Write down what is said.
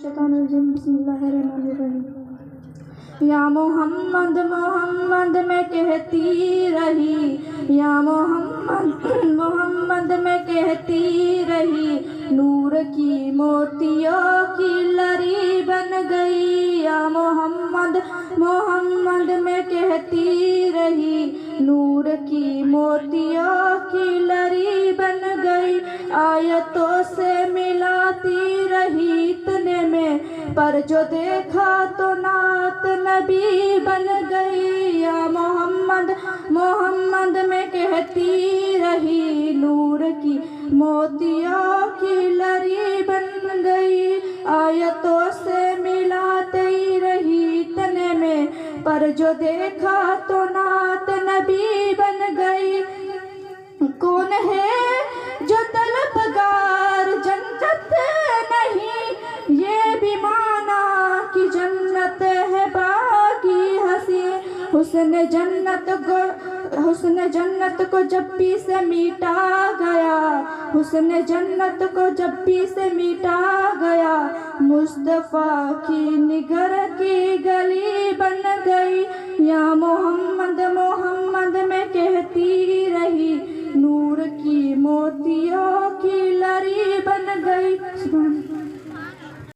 شیطان الرجیم بسم اللہ الرحمن الرحیم۔ یا محمد محمد میں کہتی رہی، یا محمد محمد میں کہتی رہی، نور کی موتیوں کی لری بن گئی۔ یا محمد محمد میں کہتی رہی، نور کی موتیوں کی لری بن گئی۔ آیتوں سے ملاتی رہی اتنے میں، پر جو دیکھا تو نعت نبی بن گئی۔ یا محمد محمد میں کہتی رہی، نور کی موتیوں کی لری بن گئی۔ آیتوں سے ملاتی رہی اتنے میں، پر جو دیکھا تو نعت نبی بن گئی۔ کون ہے جو طلبگار جنت نہیں، یہ بھی مانا کہ جنت ہے باقی ہنسی۔ حسن جنت کو جب بھی سے میٹا گیا، حسن جنت کو جب بھی سے میٹا گیا، مصطفیٰ کی نگر کی گلی بن گئی۔ یا محمد